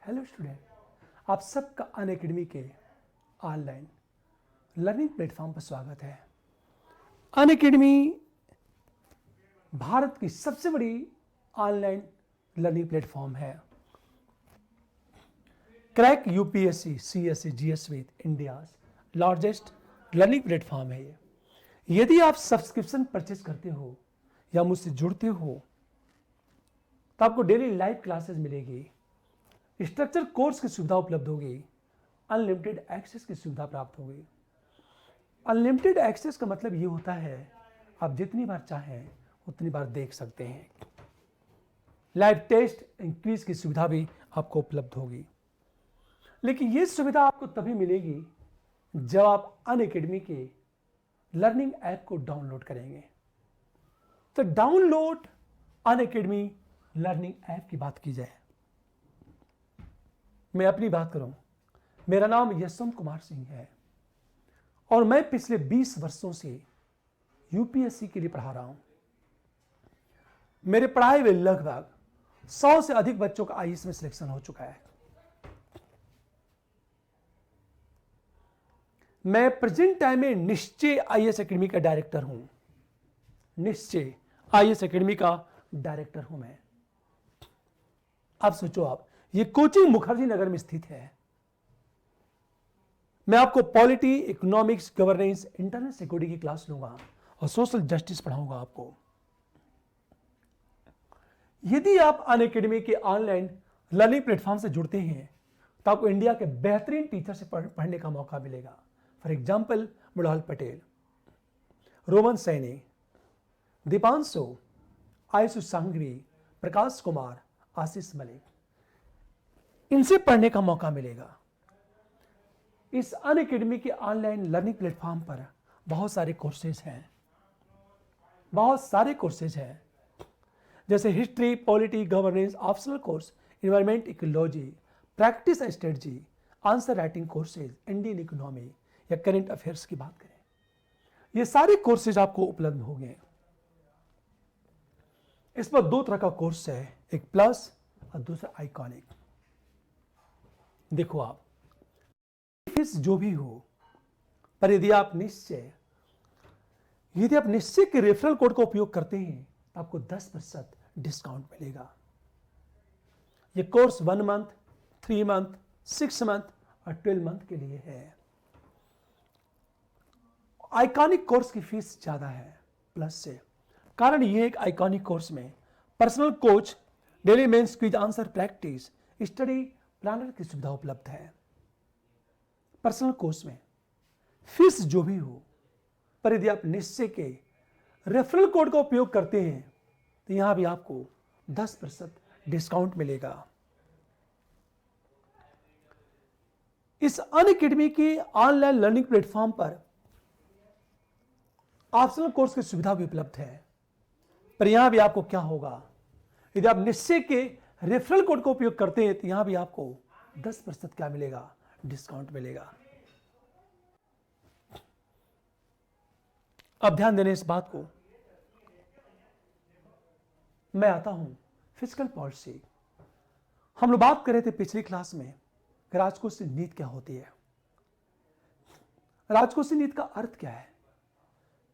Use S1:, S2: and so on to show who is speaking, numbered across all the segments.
S1: Hello student, आप सबका Unacademy के ऑनलाइन लर्निंग प्लेटफॉर्म पर स्वागत है। अनअकैडमी भारत की सबसे बड़ी ऑनलाइन लर्निंग प्लेटफॉर्म है। Crack UPSC CSC GS with India's largest learning platform है ये। यदि आप सब्सक्रिप्शन परचेज करते हो या मुझसे जुड़ते हो तो आपको डेली लाइव क्लासेस मिलेगी, स्ट्रक्चर कोर्स की सुविधा उपलब्ध होगी, अनलिमिटेड एक्सेस की सुविधा प्राप्त होगी। अनलिमिटेड एक्सेस का मतलब ये होता है आप जितनी बार चाहें उतनी बार देख सकते हैं। लाइव टेस्ट एंड क्विज की सुविधा भी आपको उपलब्ध होगी, लेकिन ये सुविधा आपको तभी मिलेगी जब आप अनअकैडमी के लर्निंग ऐप को डाउनलोड करेंगे। तो डाउनलोड अनअकैडमी लर्निंग ऐप की बात की जाए, मैं अपनी बात करूं, मेरा नाम यशवंत कुमार सिंह है और मैं पिछले 20 वर्षों से यूपीएससी के लिए पढ़ा रहा हूं। मेरे पढ़ाए हुए लगभग 100 से अधिक बच्चों का आईएएस में सिलेक्शन हो चुका है। मैं प्रेजेंट टाइम में निश्चय आईएएस एकेडमी का डायरेक्टर हूं। निश्चय आईएएस एकेडमी का डायरेक्टर हूं मैं। अब सोचो आप, ये कोचिंग मुखर्जी नगर में स्थित है। मैं आपको polity, economics, governance, internal security की क्लास लूंगा और सोशल जस्टिस पढ़ाऊंगा आपको। यदि आप अनअकैडमी के ऑनलाइन लर्निंग प्लेटफॉर्म से जुड़ते हैं तो आपको इंडिया के बेहतरीन टीचर से पढ़ने का मौका मिलेगा। फॉर एग्जाम्पल, मृणाल पटेल, रोमन सैनी, दीपांशु, आयुष सांघवी, प्रकाश कुमार, आशीष मलिक, इनसे पढ़ने का मौका मिलेगा। इस अनअकैडमी के ऑनलाइन लर्निंग प्लेटफॉर्म पर बहुत सारे कोर्सेज हैं, जैसे history, polity, governance, optional course, environment, ecology, practice and strategy, answer writing courses, Indian economy या करंट अफेयर्स की बात करें, ये सारे कोर्सेज आपको उपलब्ध होंगे। इस पर दो तरह का कोर्स है, एक प्लस और दूसरा आइकॉनिक। देखो आप, फीस जो भी हो, पर यदि आप निश्चय के रेफरल कोड का उपयोग करते हैं तो आपको 10% डिस्काउंट मिलेगा। ये कोर्स 1 मंथ, 3 मंथ, 6 मंथ और 12 मंथ के लिए है। आइकॉनिक कोर्स की फीस ज्यादा है प्लस से। कारण यह एक आइकॉनिक कोर्स में personal coach, daily mains quiz answer practice, study planner की सुविधा उपलब्ध है। पर्सनल कोर्स में फीस जो भी हो, पर यदि आप निश्चय के रेफरल कोड का उपयोग करते हैं तो यहां भी आपको 10% डिस्काउंट मिलेगा। इस अनअकैडमी की ऑनलाइन लर्निंग प्लेटफॉर्म पर ऑप्शनल कोर्स की सुविधा भी उपलब्ध है, पर यहां भी आपको क्या होगा, यदि आप निश्चय के रेफरल कोड का उपयोग करते हैं तो यहां भी आपको 10% क्या मिलेगा, डिस्काउंट मिलेगा। अब ध्यान देने इस बात को। मैं आता हूं फिजिकल पॉलिसी। हम लोग बात कर रहे थे पिछली क्लास में कि राजकोषीय नीति क्या होती है, राजकोषीय नीति का अर्थ क्या है।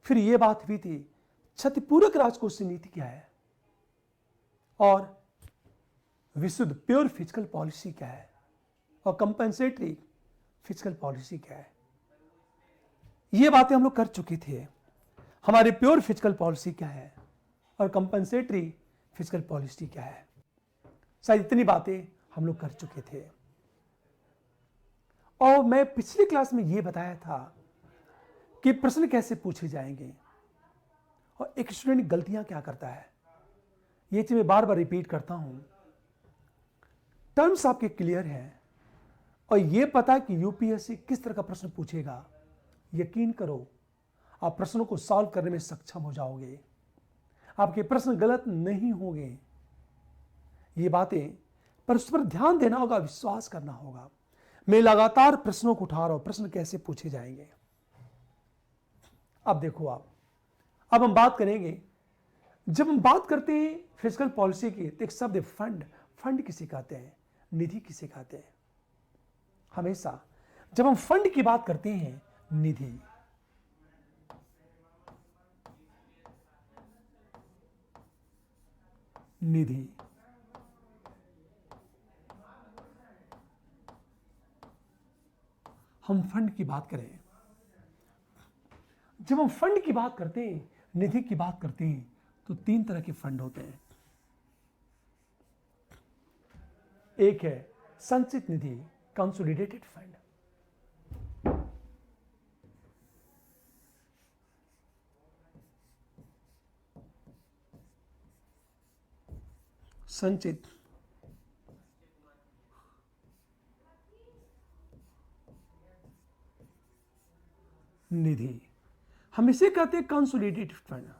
S1: फिर यह बात हुई थी क्षतिपूरक राजकोषीय नीति क्या है और विशुद्ध प्योर फिजिकल पॉलिसी क्या है और कंपेंसेटरी फिजिकल पॉलिसी क्या है। ये बातें हम लोग कर चुके थे। हमारी प्योर फिजिकल पॉलिसी क्या है और कंपेंसेटरी फिजिकल पॉलिसी क्या है, शायद इतनी बातें हम लोग कर चुके थे। और मैं पिछली क्लास में यह बताया था कि प्रश्न कैसे पूछे जाएंगे और एक स्टूडेंट गलतियां क्या करता है। ये चीज मैं बार बार रिपीट करता हूं। टर्म्स आपके क्लियर हैं और यह पता कि यूपीएससी किस तरह का प्रश्न पूछेगा, यकीन करो आप प्रश्नों को सॉल्व करने में सक्षम हो जाओगे। आपके प्रश्न गलत नहीं होंगे। ये बातें पर उस पर ध्यान देना होगा, विश्वास करना होगा। मैं लगातार प्रश्नों को उठा रहा हूं, प्रश्न कैसे पूछे जाएंगे। अब देखो आप, अब हम बात करेंगे, जब हम बात करते हैं फिजिकल पॉलिसी की तो एक शब्द फंड, फंड किसे कहते हैं, निधि किसे कहते हैं? हमेशा जब हम फंड की बात करते हैं, निधि, निधि, हम फंड की बात करें, जब हम फंड की बात करते हैं, निधि की बात करते हैं, तो तीन तरह के फंड होते हैं। एक है संचित निधि, कंसोलिडेटेड फंड। संचित निधि, हम इसे कहते हैं कंसोलिडेटेड फंड।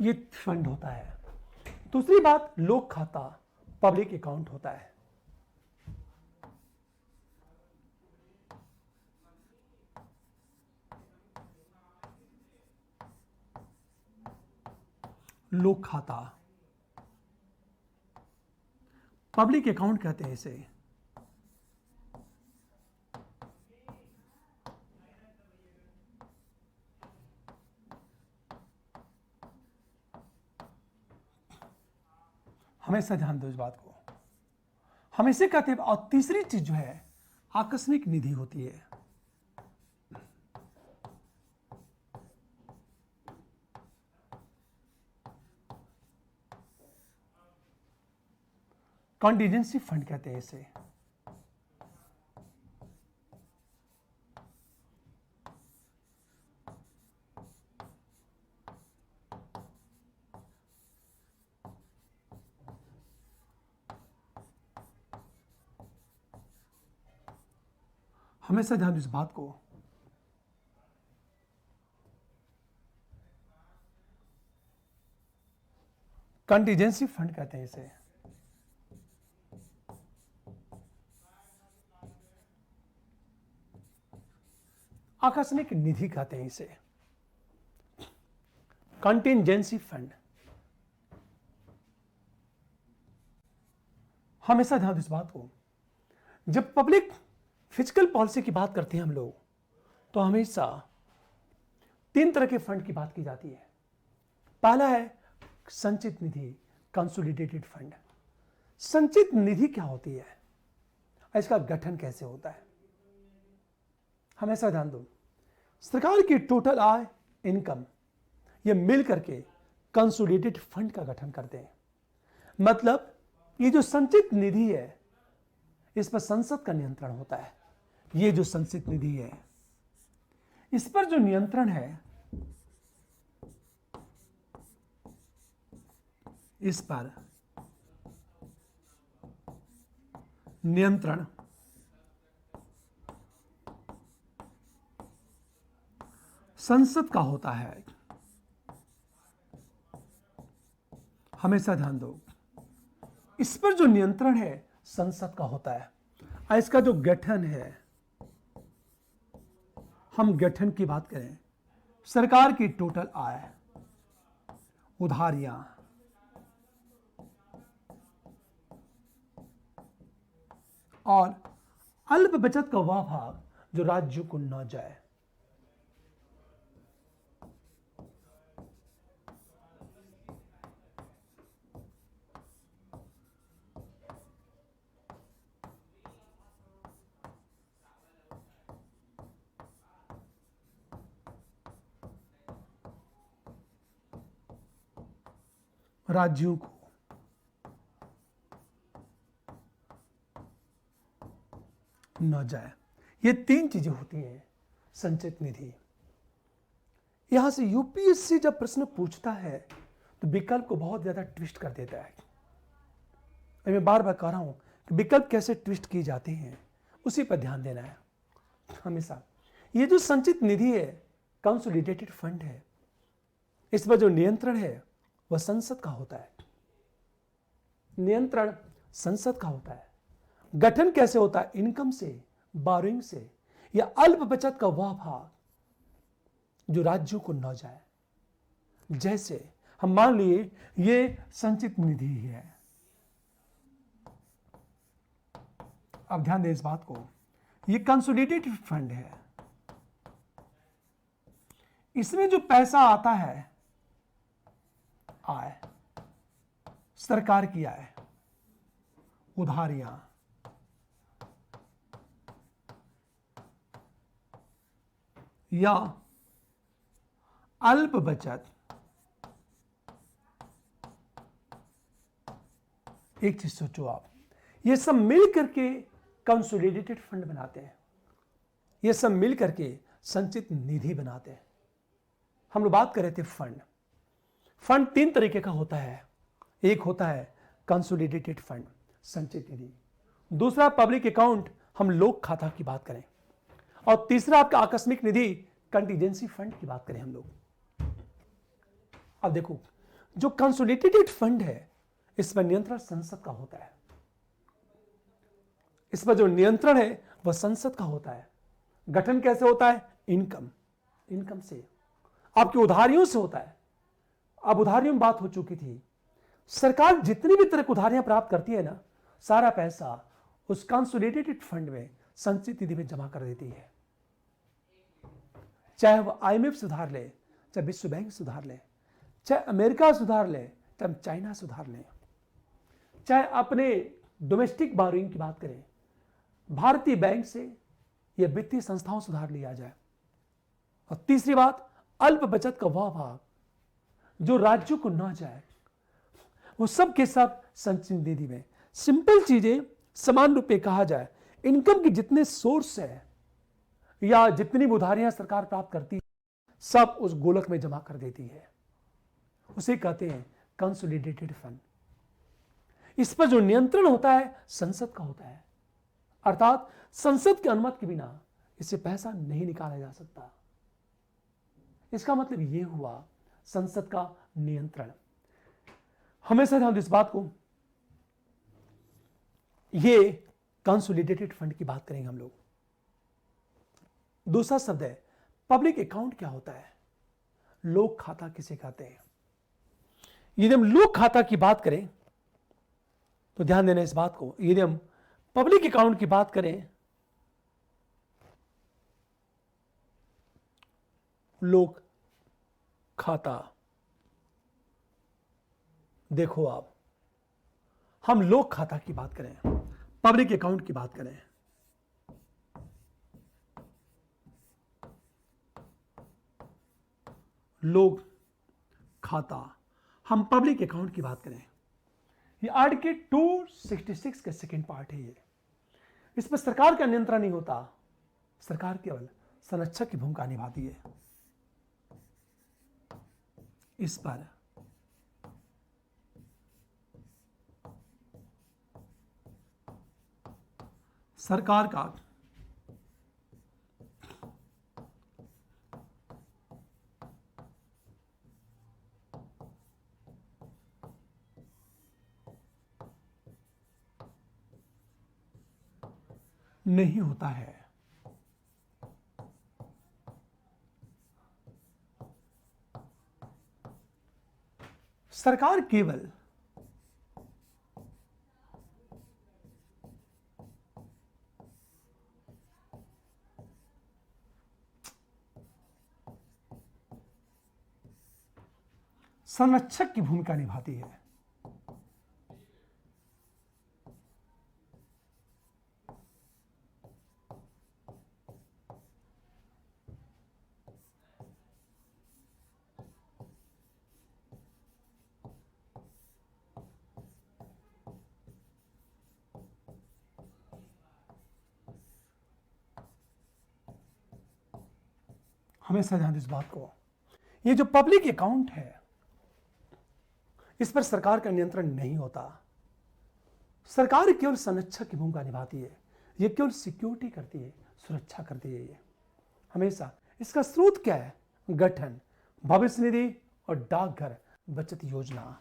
S1: ये फंड होता है। दूसरी बात, लोक खाता, पब्लिक अकाउंट होता है। लोक खाता, पब्लिक अकाउंट कहते हैं इसे। हमेशा ध्यान दो इस बात को, हम इसे कहते हैं। और तीसरी चीज जो है आकस्मिक निधि होती है। कॉन्टिजेंसी फंड कहते हैं इसे। हमेशा ध्यान दो इस बात को, कंटिजेंसी फंड कहते हैं इसे। आकस्मिक निधि कहते हैं इसे, कंटिजेंसी फंड। हमेशा ध्यान दो इस बात को, जब पब्लिक फिजिकल पॉलिसी की बात करते हैं हम लोग, तो हमेशा तीन तरह के फंड की बात की जाती है। पहला है संचित निधि, कंसोलिडेटेड फंड। संचित निधि क्या होती है, इसका गठन कैसे होता है? हमेशा ध्यान दो, सरकार की टोटल आय, इनकम, ये मिल करके कंसोलिडेटेड फंड का गठन करते हैं। मतलब ये जो संचित निधि है, इस पर संसद का नियंत्रण होता है। ये जो संचित निधि है, इस पर जो नियंत्रण है, इस पर नियंत्रण संसद का होता है। हमेशा ध्यान दो, इस पर जो नियंत्रण है संसद का होता है। और इसका जो गठन है, हम गठन की बात करें, सरकार की टोटल आय, उधारियां, और अल्प बचत का वह भाग जो राज्यों को न जाए। राज्यों को न जाए। ये तीन चीजें होती हैं संचित निधि। यहां से यूपीएससी जब प्रश्न पूछता है तो विकल्प को बहुत ज्यादा ट्विस्ट कर देता है। मैं बार बार कह रहा हूं कि विकल्प कैसे ट्विस्ट किए जाते हैं, उसी पर ध्यान देना है हमेशा। ये जो संचित निधि है, कंसोलिडेटेड फंड है, इस पर जो नियंत्रण है वह संसद का होता है। नियंत्रण संसद का होता है। गठन कैसे होता है? इनकम से, बारोइंग से, या अल्प बचत का वह भाग जो राज्यों को न जाए। जैसे हम मान लिए ये संचित निधि है। अब ध्यान दें इस बात को, ये कंसोलिडेटेड फंड है। इसमें जो पैसा आता है, आय, सरकार की आय, उधारियां, या अल्प बचत, एक चीज सोचो आप, ये सब मिल करके कंसोलिडेटेड फंड बनाते हैं। ये सब मिल करके संचित निधि बनाते हैं। हम लोग बात कर रहे थे फंड। फंड तीन तरीके का होता है। एक होता है कंसोलिडेटेड फंड, संचित निधि। दूसरा पब्लिक अकाउंट, हम लोक खाता की बात करें। और तीसरा आपका आकस्मिक निधि, कंटीजेंसी फंड की बात करें हम लोग। अब देखो, जो कंसोलिडेटेड फंड है, इस पर नियंत्रण संसद का होता है। इस पर जो नियंत्रण है वह संसद का होता है। गठन कैसे होता है? इनकम से, आपकी उधारियों से होता है। अब उधारियों में बात हो चुकी थी। सरकार जितनी भी तरह की उधारियां प्राप्त करती है ना, सारा पैसा उस कंसोलिडेटेड फंड में, संचित निधि में जमा कर देती है। चाहे वह IMF सुधार ले, चाहे विश्व बैंक सुधार ले, चाहे अमेरिका सुधार ले, चाहे चाइना सुधार ले, चाहे अपने डोमेस्टिक बारोइंग की बात करें, भारतीय बैंक से या वित्तीय संस्थाओं सुधार लिया जाए। और तीसरी बात, अल्प बचत का वह भाग जो राज्यों को ना जाए, वो सब के सब संचित निधि में। सिंपल चीजें समान रूप में कहा जाए, इनकम के जितने सोर्स है या जितनी उधारियां सरकार प्राप्त करती है, सब उस गोलक में जमा कर देती है। उसे कहते हैं कंसोलिडेटेड फंड। इस पर जो नियंत्रण होता है, संसद का होता है। अर्थात संसद की अनुमति के बिना इससे पैसा नहीं निकाला जा सकता। इसका मतलब यह हुआ संसद का नियंत्रण। हमेशा ध्यान इस बात को, ये कंसोलिडेटेड फंड की बात करेंगे हम लोग। दूसरा शब्द है पब्लिक अकाउंट। क्या होता है? लोक खाता किसे कहते हैं? यदि हम लोक खाता की बात करें तो ध्यान देना इस बात को, यदि हम पब्लिक अकाउंट की बात करें, लोक खाता, देखो आप, हम लोक खाता की बात करें, पब्लिक अकाउंट की बात करें, लोक खाता, हम पब्लिक अकाउंट की बात करें, ये आर्टिकल 266 का सेकेंड पार्ट है। ये इस पर सरकार का नियंत्रण नहीं होता। सरकार केवल संरक्षक की भूमिका निभाती है। इस पर सरकार का नहीं होता है। सरकार केवल संरक्षक की भूमिका निभाती है। हमेशा ध्यान इस बात को, ये जो पब्लिक अकाउंट है, इस पर सरकार का नियंत्रण नहीं होता। सरकार केवल संरक्षक की भूमिका निभाती है। ये केवल सिक्योरिटी करती है, सुरक्षा करती है। ये हमेशा इसका स्रोत क्या है? गठन, भविष्य निधि और डाकघर बचत योजना।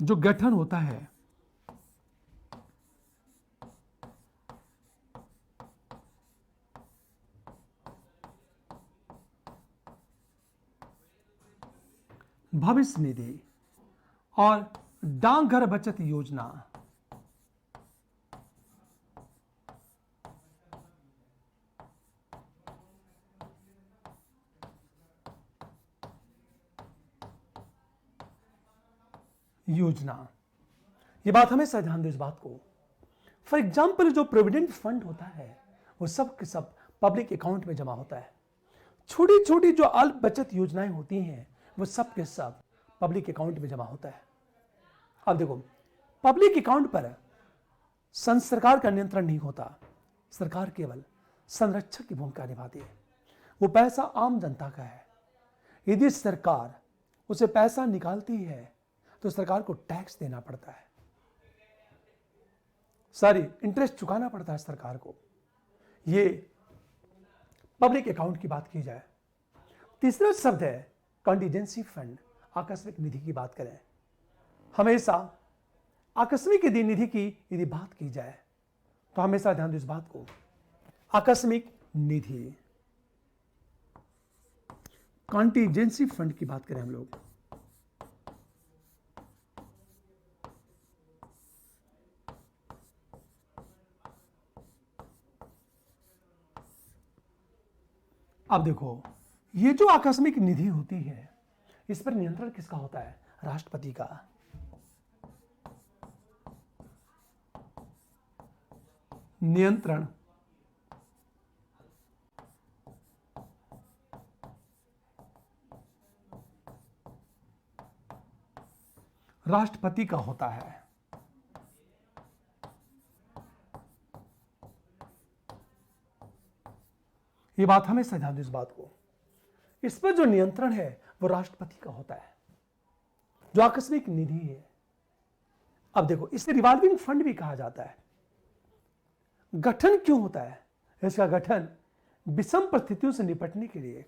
S1: जो गठन होता है भविष्य निधि और डाकघर बचत योजना, ये बात हमेशा ध्यान दो इस बात को। फॉर एग्जाम्पल जो प्रोविडेंट फंड होता है वो सब के सब पब्लिक अकाउंट में जमा होता है। छोटी छोटी जो अल्प बचत योजनाएं होती हैं वो सब के सब पब्लिक अकाउंट में जमा होता है। अब देखो, पब्लिक अकाउंट पर सरकार का नियंत्रण नहीं होता, सरकार केवल संरक्षक की भूमिका निभाती है। वो पैसा आम जनता का है। यदि सरकार उसे पैसा निकालती है तो सरकार को टैक्स देना पड़ता है, सारी इंटरेस्ट चुकाना पड़ता है सरकार को। ये पब्लिक अकाउंट की बात की जाए। तीसरा शब्द है कॉन्टीजेंसी फंड, आकस्मिक निधि की बात करें। हमेशा आकस्मिक निधि की यदि बात की जाए तो हमेशा ध्यान दो इस बात को, आकस्मिक निधि, कॉन्टीजेंसी फंड की बात करें हम लोग, अब देखो ये जो आकस्मिक निधि होती है इस पर नियंत्रण किसका होता है? राष्ट्रपति का। नियंत्रण राष्ट्रपति का होता है। ये बात हमेशा ध्यान दो इस बात को, इस पर जो नियंत्रण है वो राष्ट्रपति का होता है, जो आकस्मिक निधि है। अब देखो इसे रिवॉल्विंग फंड भी कहा जाता है। गठन क्यों होता है? इसका गठन विषम परिस्थितियों से निपटने के लिए,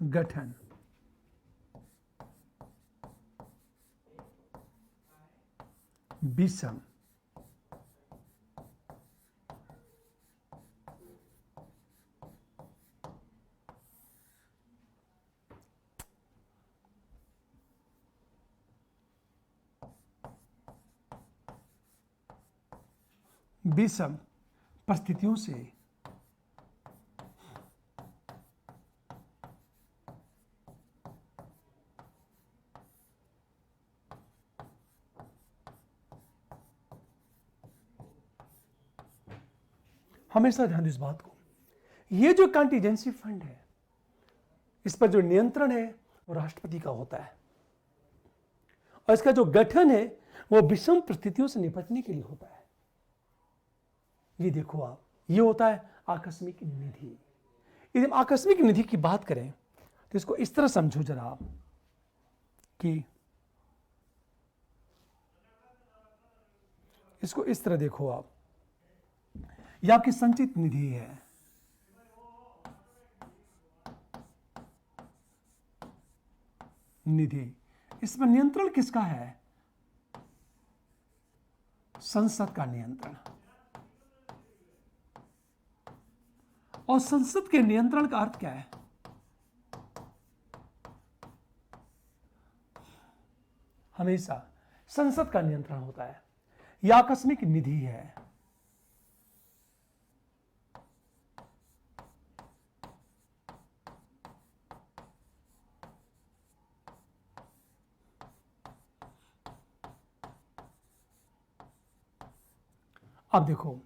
S1: गठन विषम विषम परिस्थितियों से हमेशा ध्यान दो इस बात को। ये जो कॉन्टीजेंसी फंड है इस पर जो नियंत्रण है वो राष्ट्रपति का होता है, और इसका जो गठन है वो विषम परिस्थितियों से निपटने के लिए होता है। ये देखो आप, ये होता है आकस्मिक निधि। यदि हम आकस्मिक निधि की बात करें तो इसको इस तरह समझो जरा आप कि इसको इस तरह देखो आप, यह आपकी संचित निधि है। निधि, इस पर नियंत्रण किसका है? संसद का नियंत्रण। और संसद के नियंत्रण का अर्थ क्या है? हमेशा संसद का नियंत्रण होता है। यह आकस्मिक निधि है। अब देखो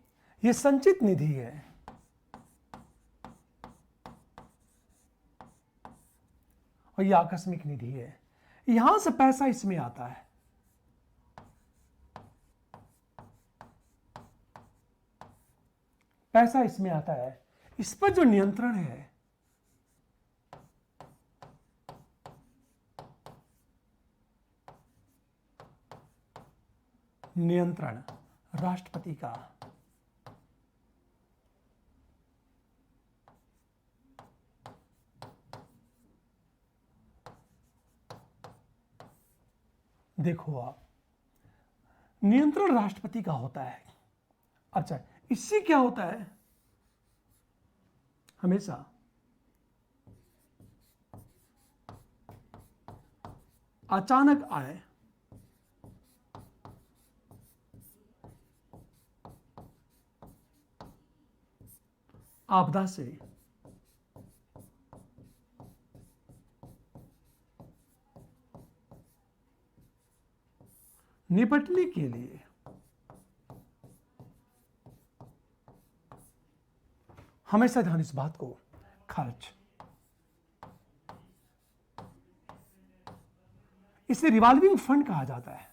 S1: यह संचित निधि है, और यह आकस्मिक निधि है। यहां से पैसा इसमें आता है, पैसा इसमें आता है। इस पर जो नियंत्रण है नियंत्रण राष्ट्रपति का। देखो आप, नियंत्रण राष्ट्रपति का होता है। अच्छा, इससे क्या होता है, हमेशा अचानक आए आपदा से निपटने के लिए हमेशा ध्यान इस बात को, खर्च, इसे रिवॉल्विंग फंड कहा जाता है।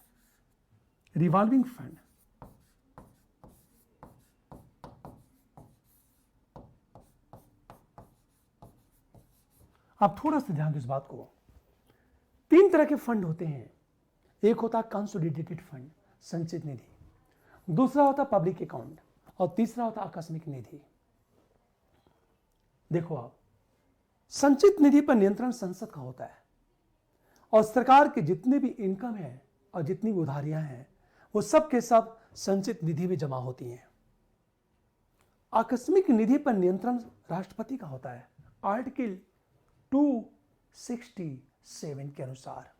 S1: Revolving fund. आप थोड़ा सा ध्यान दो इस बात को। 3 तरह के फंड होते हैं। एक होता है कंसोलिडेटेड फंड, संचित निधि, दूसरा होता पब्लिक अकाउंट, और तीसरा होता आकस्मिक निधि। देखो आप, संचित निधि पर नियंत्रण संसद का होता है, और सरकार के जितने भी इनकम है और जितनी भी उधारियां हैं वो सब के सब संचित निधि में जमा होती हैं। आकस्मिक निधि पर नियंत्रण राष्ट्रपति का होता है, आर्टिकल 267 के अनुसार।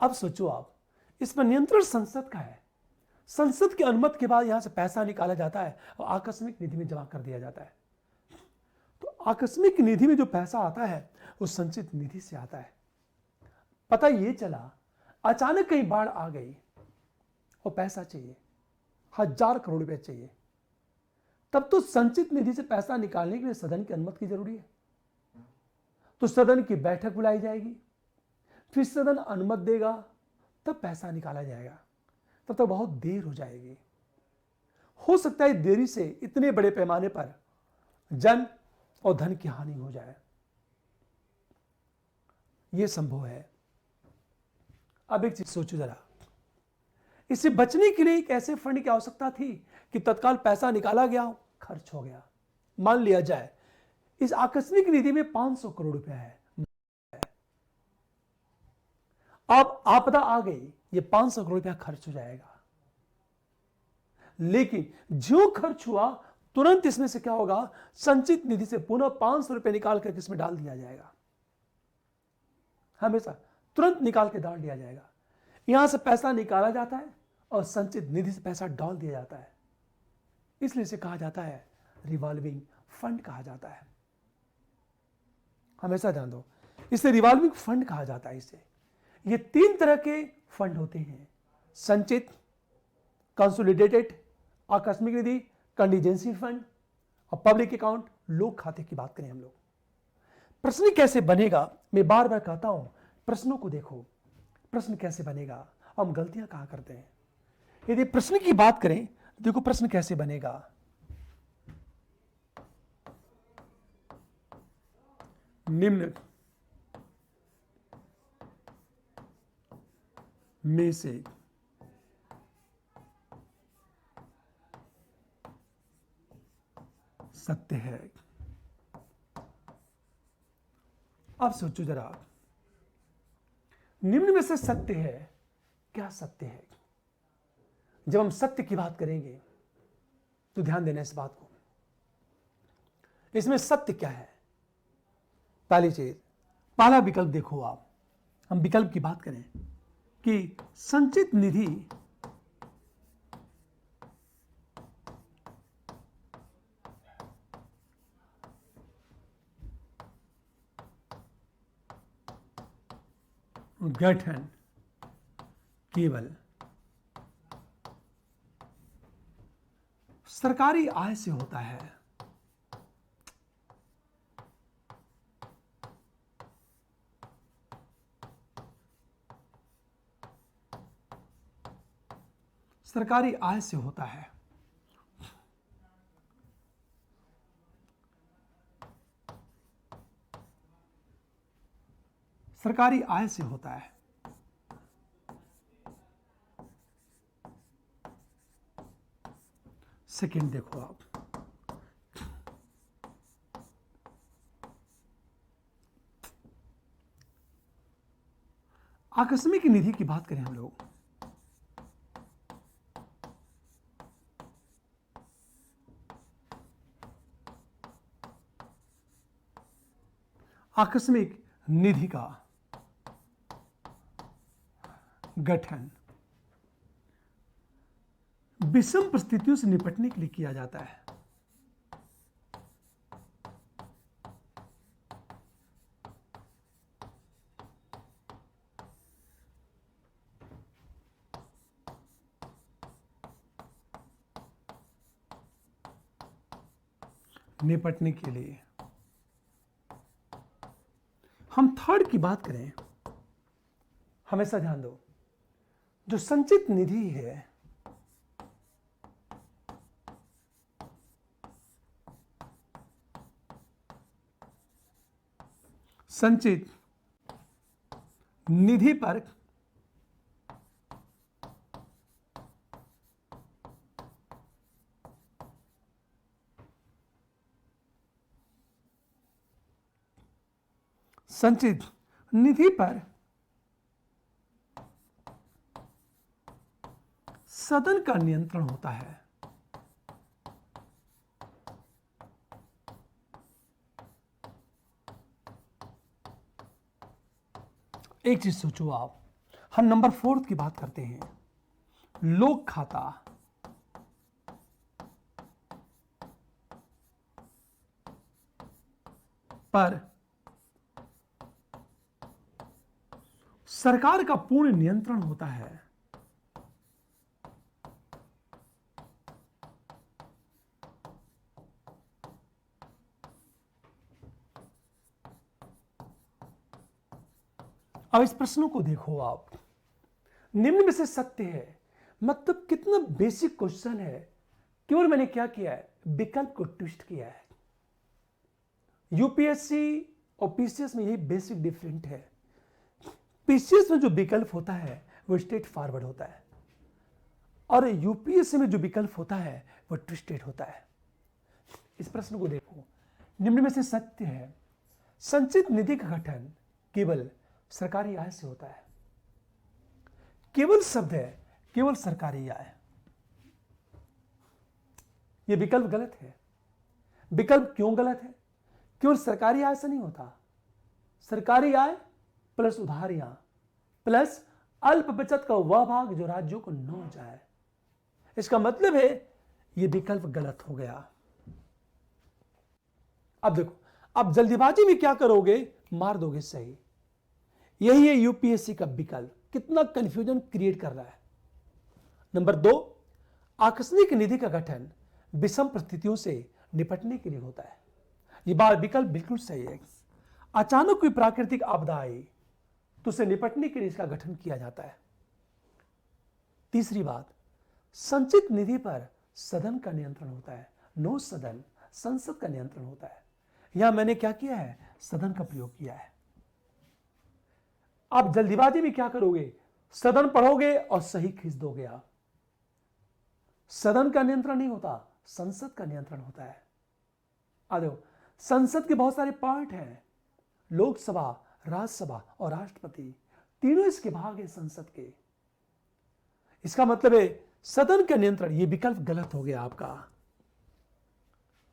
S1: अब सोचो आप, इस पर नियंत्रण संसद का है। संसद की अनुमति के बाद यहां से पैसा निकाला जाता है और आकस्मिक निधि में जमा कर दिया जाता है। तो आकस्मिक निधि में जो पैसा आता है वो संचित निधि से आता है। पता ये चला, अचानक कहीं बाढ़ आ गई और पैसा चाहिए, 1000 करोड़ रुपए चाहिए, तब तो संचित निधि से पैसा निकालने के लिए सदन की अनुमति की जरूरी है। तो सदन की बैठक बुलाई जाएगी, फिर सदन अनुमति देगा, तब पैसा निकाला जाएगा। तब तो बहुत देर हो जाएगी। हो सकता है देरी से इतने बड़े पैमाने पर जन और धन की हानि हो जाए। यह संभव है। अब एक चीज सोचो जरा, इससे बचने के लिए एक ऐसे फंड की आवश्यकता थी कि तत्काल पैसा निकाला गया, खर्च हो गया। मान लिया जाए इस आकस्मिक निधि में 500 करोड़ रुपया है, अब आपदा आ गई, ये 500 करोड़ रुपया खर्च हो जाएगा। लेकिन जो खर्च हुआ तुरंत इसमें से क्या होगा, संचित निधि से पुनः 500 रुपए निकाल कर इसमें डाल दिया जाएगा। हमेशा तुरंत निकाल के डाल दिया जाएगा। यहां से पैसा निकाला जाता है और संचित निधि से पैसा डाल दिया जाता है। इसलिए इसे कहा जाता है रिवॉल्विंग फंड कहा जाता है। हमेशा ध्यान दो, इसे रिवॉल्विंग फंड कहा जाता है। इसे ये 3 तरह के फंड होते हैं, संचित, कंसोलिडेटेड, आकस्मिक निधि, कंटीजेंसी फंड, और पब्लिक अकाउंट, लोक खाते की बात करें हम लोग। प्रश्न कैसे बनेगा, मैं बार बार कहता हूं, प्रश्नों को देखो, प्रश्न कैसे बनेगा, हम गलतियां कहां करते हैं। यदि प्रश्न की बात करें, देखो प्रश्न कैसे बनेगा। निम्न में से सत्य है। अब सोचो जरा, निम्न में से सत्य है, क्या सत्य है। जब हम सत्य की बात करेंगे तो ध्यान देना इस बात को, इसमें सत्य क्या है। पहली चीज, पहला विकल्प देखो आप, हम विकल्प की बात करें कि संचित निधि गठन केवल सरकारी आय से होता है। सरकारी आय से होता है। सरकारी आय से होता है। सेकंड देखो आप, आकस्मिक निधि की बात करें हम लोग, आकस्मिक निधि का गठन विषम परिस्थितियों से निपटने के लिए किया जाता है। निपटने के लिए हम थर्ड की बात करें, हमेशा ध्यान दो, जो संचित निधि है संचित निधि पर संचित निधि पर सदन का नियंत्रण होता है। एक चीज सोचो आप, हम नंबर 4 की बात करते हैं, लोक खाता पर सरकार का पूर्ण नियंत्रण होता है। अब इस प्रश्नों को देखो आप, निम्न में से सत्य है, मतलब कितना बेसिक क्वेश्चन है, केवल मैंने क्या किया है, विकल्प को ट्विस्ट किया है। यूपीएससी और पीसीएस में यही बेसिक डिफरेंट है। पीसीएस में जो विकल्प होता है वो स्ट्रेट फॉरवर्ड होता है, और यूपीएससी में जो विकल्प होता है वो ट्विस्टेड होता है। इस प्रश्न को देखो, निम्न में से सत्य है, संचित निधि का गठन केवल सरकारी आय से होता है। केवल शब्द है, केवल सरकारी आय। यह विकल्प गलत है। विकल्प क्यों गलत है? केवल सरकारी आय से नहीं होता। सरकारी आय प्लस उधारियां प्लस अल्प बचत का वह भाग जो राज्यों को न जाए। इसका मतलब है यह विकल्प गलत हो गया। अब देखो, अब जल्दीबाजी में क्या करोगे, मार दोगे सही। यही है यूपीएससी का विकल्प, कितना कंफ्यूजन क्रिएट कर रहा है। नंबर 2, आकस्मिक निधि का गठन विषम परिस्थितियों से निपटने के लिए होता है। यह बात विकल्प बिल्कुल सही है। अचानक कोई प्राकृतिक आपदा आई तो उसे निपटने के लिए इसका गठन किया जाता है। तीसरी बात, संचित निधि पर सदन का नियंत्रण होता है। नो सदन, संसद का नियंत्रण होता है। यहां मैंने क्या किया है, सदन का प्रयोग किया है। आप जल्दीबाजी में क्या करोगे, सदन पढ़ोगे और सही खींच दोगे आप। सदन का नियंत्रण नहीं होता, संसद का नियंत्रण होता है। आ देखो, संसद के बहुत सारे पार्ट हैं, लोकसभा, राज्यसभा और राष्ट्रपति, तीनों इसके भाग हैं संसद के। इसका मतलब है सदन का नियंत्रण, यह विकल्प गलत हो गया आपका।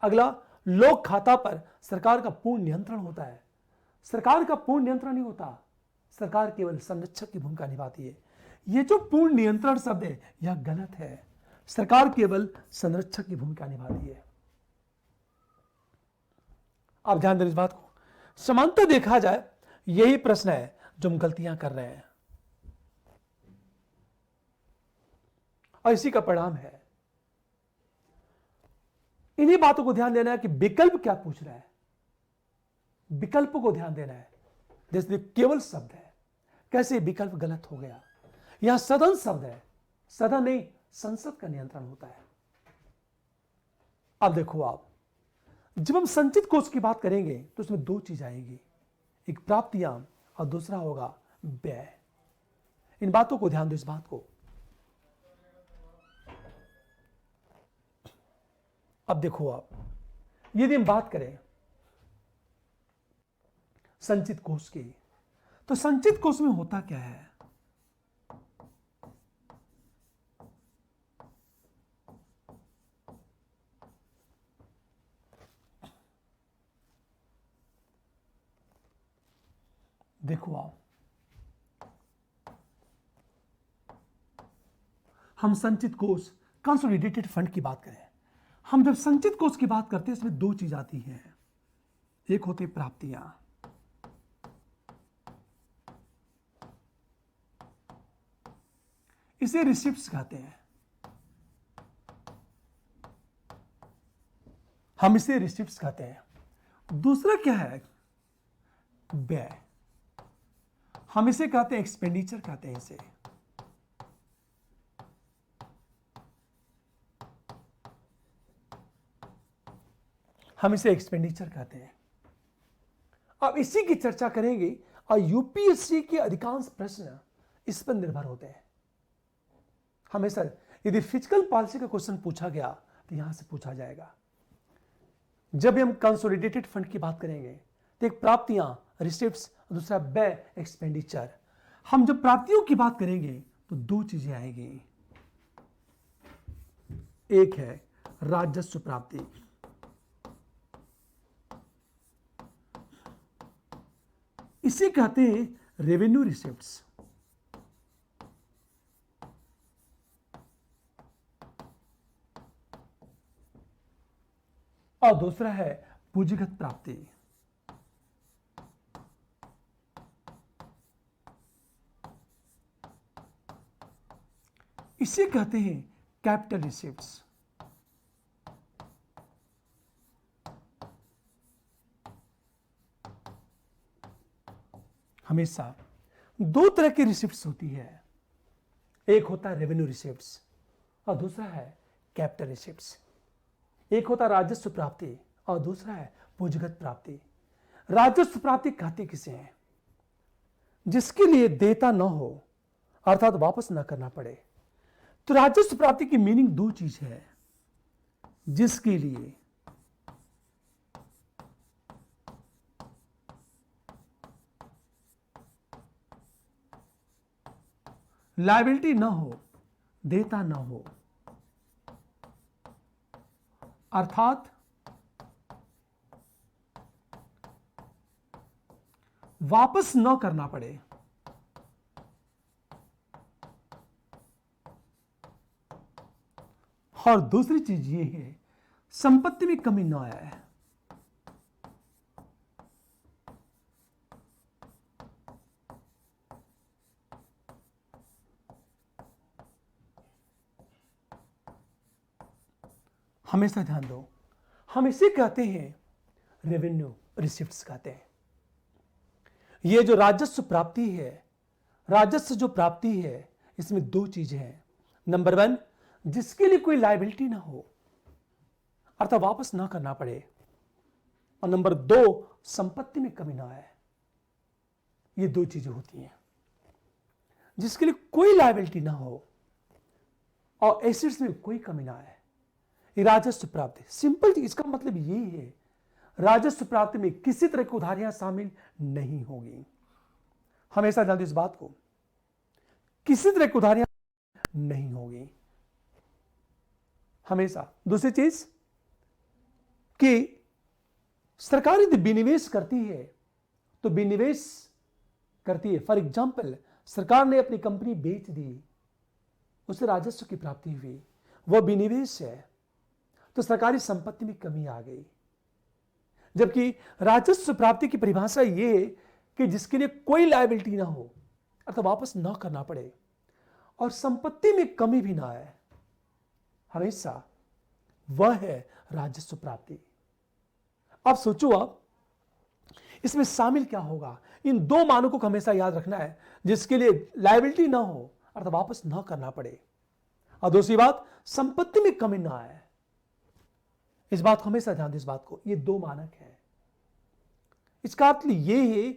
S1: अगला, लोक खाता पर सरकार का पूर्ण नियंत्रण होता है। सरकार का पूर्ण नियंत्रण नहीं होता, सरकार केवल संरक्षक की भूमिका निभाती है। यह जो पूर्ण नियंत्रण शब्द है यह गलत है। सरकार केवल संरक्षक की भूमिका निभाती है। आप ध्यान दें इस बात को। समानता देखा जाए, यही प्रश्न है जो हम गलतियां कर रहे हैं और इसी का परिणाम है। इन्हीं बातों को ध्यान देना है कि विकल्प क्या पूछ रहा है, विकल्प को ध्यान देना है। जैसे केवल शब्द है, कैसे विकल्प गलत हो गया। यहां सदन शब्द है, सदन नहीं, संसद का नियंत्रण होता है। अब देखो आप, जब हम संचित कोष की बात करेंगे तो उसमें दो चीज आएगी, एक प्राप्तियां और दूसरा होगा व्यय। इन बातों को ध्यान दो, इस बात को। अब देखो आप, यदि हम बात करें संचित कोष की, तो संचित कोष में होता क्या है, देखो आप, हम संचित कोष कंसोलिडेटेड फंड की बात करें, हम जब संचित कोष की बात करते हैं इसमें दो चीज आती हैं, एक होती प्राप्तियां, इसे रिसिप्ट्स कहते हैं, हम इसे रिसिप्ट्स कहते हैं। दूसरा क्या है, व्यय, हम इसे कहते हैं एक्सपेंडिचर कहते हैं इसे। हम इसे एक्सपेंडिचर कहते हैं। अब इसी की चर्चा करेंगे और यूपीएससी के अधिकांश प्रश्न इस पर निर्भर होते हैं। हमेशा यदि फिजिकल पॉलिसी का क्वेश्चन पूछा गया तो यहां से पूछा जाएगा। जब हम कंसोलिडेटेड फंड की बात करेंगे तो एक प्राप्तियां रिसिप्ट्स, दूसरा व्यय एक्सपेंडिचर। हम जब प्राप्तियों की बात करेंगे तो दो चीजें आएंगी, एक है राजस्व प्राप्ति, इसे कहते हैं रेवेन्यू रिसिप्ट्स, और दूसरा है पूंजीगत प्राप्ति। इसे कहते हैं कैपिटल रिसिप्ट्स। हमेशा दो तरह की रिसिप्ट्स होती है, एक होता है रेवेन्यू रिसिप्ट्स और दूसरा है कैपिटल रिसिप्ट्स। एक होता है राजस्व प्राप्ति और दूसरा है पूंजीगत प्राप्ति। राजस्व प्राप्ति कहते किसे हैं, जिसके लिए देता न हो अर्थात वापस न करना पड़े। तो राजस्व प्राप्ति की मीनिंग दो चीज है, जिसके लिए लायबिलिटी न हो, देता न हो, अर्थात वापस न करना पड़े। और दूसरी चीज ये है संपत्ति में कमी न आए। हमेशा ध्यान दो, हम इसे कहते हैं रेवेन्यू रिसिप्ट्स कहते हैं। ये जो राजस्व प्राप्ति है, राजस्व जो प्राप्ति है, इसमें दो चीजें हैं। नंबर वन, जिसके लिए कोई लायबिलिटी ना हो अर्थात वापस ना करना पड़े, और नंबर दो, संपत्ति में कमी ना आए। ये दो चीजें होती हैं, जिसके लिए कोई लायबिलिटी ना हो और एसेट्स में कोई कमी ना आए। ये राजस्व प्राप्ति, सिंपल चीज, इसका मतलब ये है राजस्व प्राप्ति में किसी तरह की उधारियां शामिल नहीं होगी। हमेशा ध्यान दो इस बात को, किसी तरह की उधारियां नहीं होगी हमेशा। दूसरी चीज कि सरकार यदि विनिवेश करती है तो विनिवेश करती है, फॉर एग्जाम्पल सरकार ने अपनी कंपनी बेच दी, उससे राजस्व की प्राप्ति हुई, वह विनिवेश है, तो सरकारी संपत्ति में कमी आ गई। जबकि राजस्व प्राप्ति की परिभाषा यह है कि जिसके लिए कोई लायबिलिटी ना हो अर्थात वापस ना करना पड़े और संपत्ति में कमी भी ना आए, हमेशा वह है राजस्व प्राप्ति। अब सोचो, आप इसमें शामिल क्या होगा, इन दो मानों को हमेशा याद रखना है, जिसके लिए लायबिलिटी ना हो अर्थात वापस ना करना पड़े, और दूसरी बात संपत्ति में कमी ना आए। इस बात को हमेशा ध्यान दें, इस बात को, ये दो मानक हैं। इसका अर्थ ये है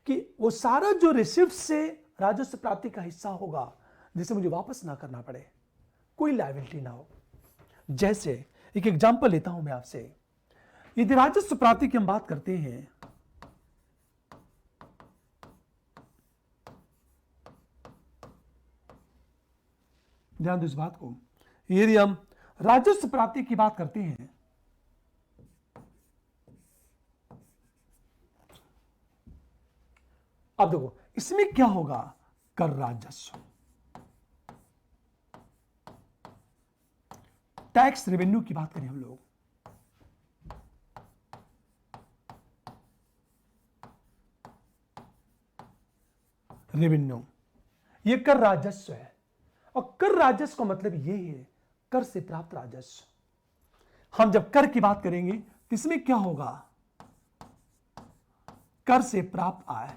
S1: कि वो सारा जो रिसिप्ट से राजस्व प्राप्ति का हिस्सा होगा जिसे मुझे वापस ना करना पड़े, कोई लायबिलिटी ना हो। जैसे एक एग्जांपल लेता हूं मैं आपसे, यदि राजस्व प्राप्ति की हम बात करते हैं, ध्यान दो इस बात को, यदि हम राजस्व प्राप्ति की बात करते हैं अब देखो इसमें क्या होगा, कर राजस्व, टैक्स रेवेन्यू की बात करें हम लोग, रेवेन्यू ये कर राजस्व है। और कर राजस्व का मतलब ये है कर से प्राप्त राजस्व। हम जब कर की बात करेंगे तो इसमें क्या होगा, कर से प्राप्त आय।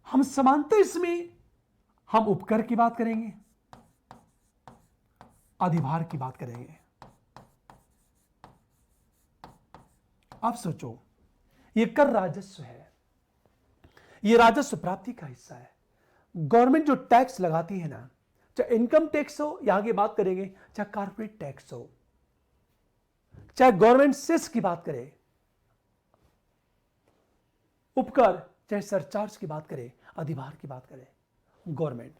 S1: हम समानता इसमें हम उपकर की बात करेंगे, अधिभार की बात करेंगे। आप सोचो ये कर राजस्व है, ये राजस्व प्राप्ति का हिस्सा है। गवर्नमेंट जो टैक्स लगाती है ना, चाहे इनकम टैक्स हो, यहां की बात करेंगे, चाहे कॉर्पोरेट टैक्स हो, चाहे गवर्नमेंट सेस की बात करें, उपकर, चाहे सरचार्ज की बात करें, अधिभार की बात करें, गवर्नमेंट।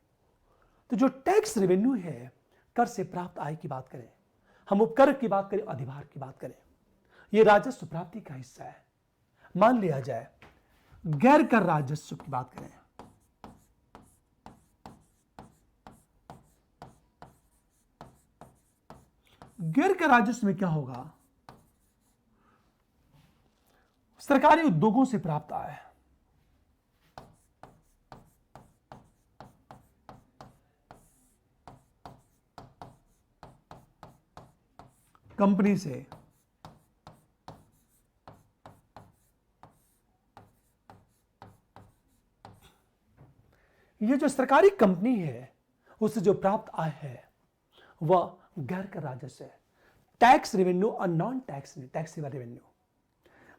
S1: तो जो टैक्स रेवेन्यू है, कर से प्राप्त आय की बात करें, हम उपकर की बात करें, अधिभार की बात करें, यह राजस्व प्राप्ति का हिस्सा है। मान लिया जाए गैर कर राजस्व की बात करें, गैर कर राजस्व में क्या होगा, सरकारी उद्योगों से प्राप्त आय, कंपनी से, ये जो सरकारी कंपनी है उससे जो प्राप्त आय है वह गैर कर राजस्व है। टैक्स रेवेन्यू और नॉन टैक्सेबल रेवेन्यू,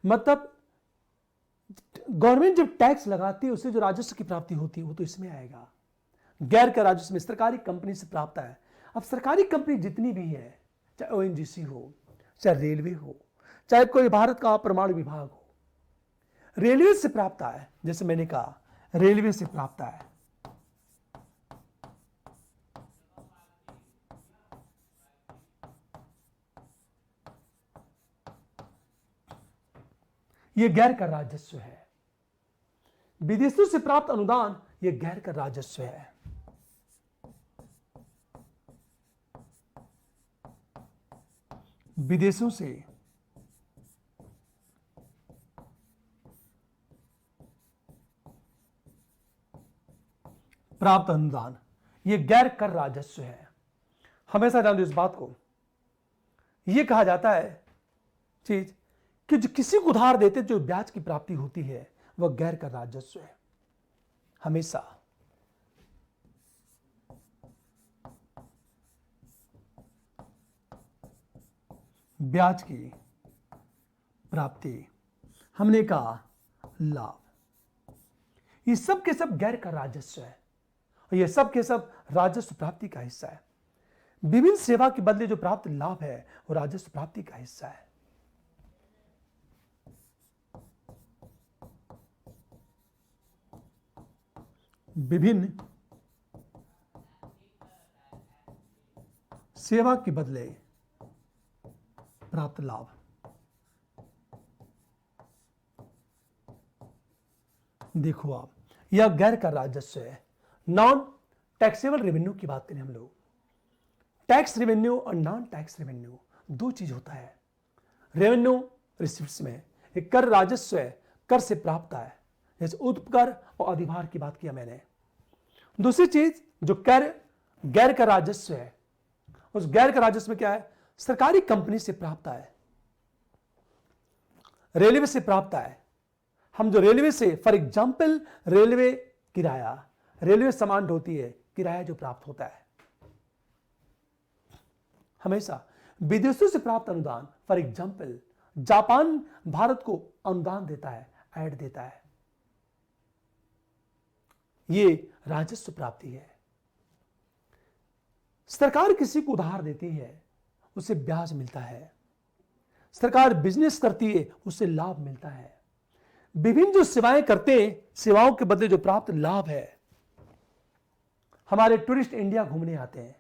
S1: मतलब गवर्नमेंट जब टैक्स लगाती है उससे जो राजस्व की प्राप्ति होती है वो तो इसमें आएगा। गैर कर राजस्व में सरकारी कंपनी से प्राप्त है। अब सरकारी कंपनी जितनी भी है, चाहे ओएनजीसी हो, चाहे रेलवे हो, चाहे कोई भारत का परमाणु विभाग हो, रेलवे से प्राप्त है, जैसे मैंने कहा रेलवे से प्राप्त है, यह गैर कर राजस्व है। विदेशों से प्राप्त अनुदान यह गैर कर राजस्व है। विदेशों से प्राप्त अनुदान यह गैर कर राजस्व है। हमेशा ध्यान दो इस बात को, यह कहा जाता है चीज कि जो किसी को उधार देते जो ब्याज की प्राप्ति होती है वह गैर कर राजस्व है। हमेशा ब्याज की प्राप्ति, हमने कहा लाभ, ये सब के सब गैर कर राजस्व है और ये सब के सब राजस्व प्राप्ति का हिस्सा है। विभिन्न सेवा के बदले जो प्राप्त लाभ है वो राजस्व प्राप्ति का हिस्सा है। विभिन्न सेवा के बदले प्राप्त लाभ, देखो आप, यह गैर कर राजस्व है। नॉन टैक्सेबल रेवेन्यू की बात करें हम लोग, टैक्स रेवेन्यू और नॉन टैक्स रेवेन्यू दो चीज होता है। रेवेन्यू रिसिप्ट्स में एक कर राजस्व है, कर से प्राप्त है, जैसे उपकर और अधिभार की बात किया मैंने। दूसरी चीज जो कर गैर कर राजस्व है, उस गैर कर राजस्व में क्या है, सरकारी कंपनी से प्राप्त है, रेलवे से प्राप्त है। हम जो रेलवे से, फॉर एग्जाम्पल रेलवे किराया, रेलवे सामान ढोती है, किराया जो प्राप्त होता है। हमेशा विदेशों से प्राप्त अनुदान, फॉर एग्जाम्पल जापान भारत को अनुदान देता है, ऐड देता है, ये राजस्व प्राप्ति है। सरकार किसी को उधार देती है, उसे ब्याज मिलता है। सरकार बिजनेस करती है, उससे लाभ मिलता है। विभिन्न जो सेवाएं करते हैं, सेवाओं के बदले जो प्राप्त लाभ है। हमारे टूरिस्ट इंडिया घूमने आते हैं,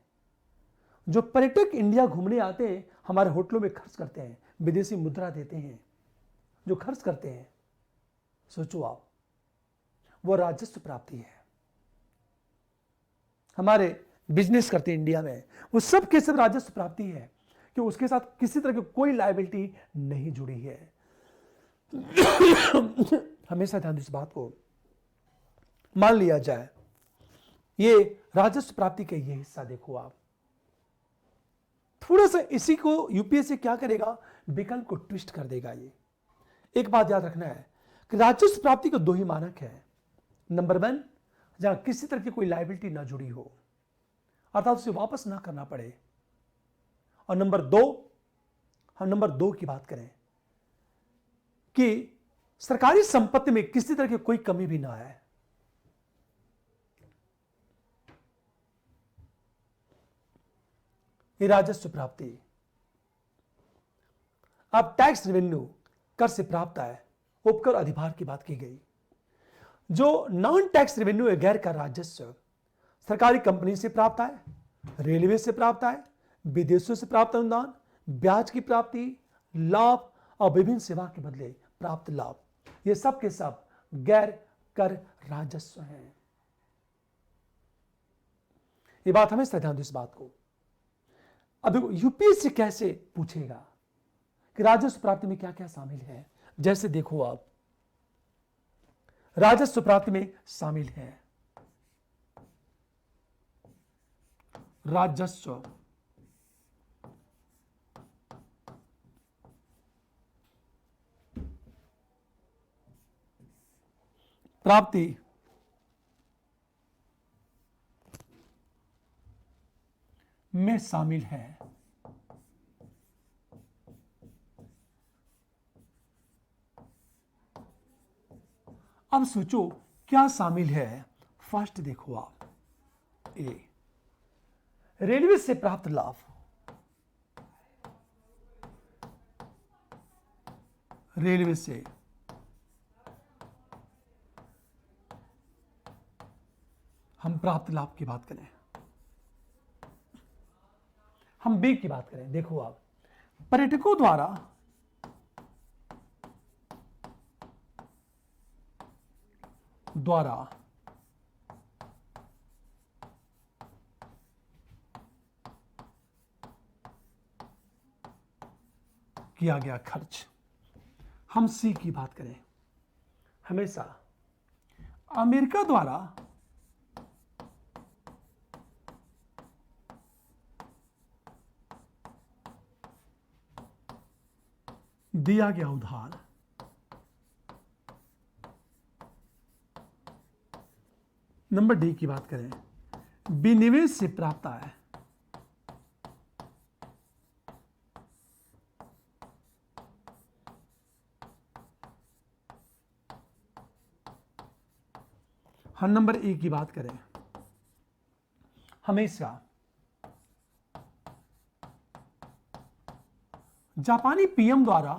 S1: जो पर्यटक इंडिया घूमने आते हैं, हमारे होटलों में खर्च करते हैं, विदेशी मुद्रा देते हैं, जो खर्च करते हैं, सोचो आप, वो राजस्व प्राप्ति है। हमारे बिजनेस करते हैं इंडिया में, वो सब के सब राजस्व प्राप्ति है कि उसके साथ किसी तरह की कोई लायबिलिटी नहीं जुड़ी है। हमेशा ध्यान इस बात को मान लिया जाए, ये राजस्व प्राप्ति का ये हिस्सा देखो आप। थोड़ा सा इसी को यूपीएससी क्या करेगा, विकल्प को ट्विस्ट कर देगा। ये एक बात याद रखना है कि राजस्व प्राप्ति के दो ही मानक है। नंबर 1, जहां किसी तरह की कोई लायबिलिटी ना जुड़ी हो, अर्थात उसे वापस ना करना पड़े। और नंबर 2, हम नंबर 2 की बात करें कि सरकारी संपत्ति में किसी तरह की कोई कमी भी ना आए। ये राजस्व प्राप्ति। अब टैक्स रेवेन्यू कर से प्राप्त आय, उपकर अधिभार की बात की गई। जो नॉन टैक्स रेवेन्यू है, गैर कर राजस्व, सरकारी कंपनी से प्राप्त आय, रेलवे से प्राप्त आय, विदेशों से प्राप्त अनुदान, ब्याज की प्राप्ति, लाभ और विभिन्न सेवा के बदले प्राप्त लाभ, ये सब के सब गैर कर राजस्व हैं। ये बात हमेशा ध्यान दो इस बात को। अब यूपीएससी कैसे पूछेगा कि राजस्व प्राप्ति में क्या क्या शामिल है। जैसे देखो आप, राजस्व प्राप्ति में शामिल है राजस्व प्राप्ति में शामिल है अब सोचो क्या शामिल है। फर्स्ट देखो आप, ए रेलवे से प्राप्त लाभ, रेलवे से हम प्राप्त लाभ की बात करें, हम बी की बात करें, देखो आप, पर्यटकों द्वारा किया गया खर्च। हम सी की बात करें, हमेशा अमेरिका द्वारा दिया गया उधार, नंबर डी की बात करें, विनिवेश से प्राप्त आय, हम नंबर ए की बात करें, हमेशा जापानी पीएम द्वारा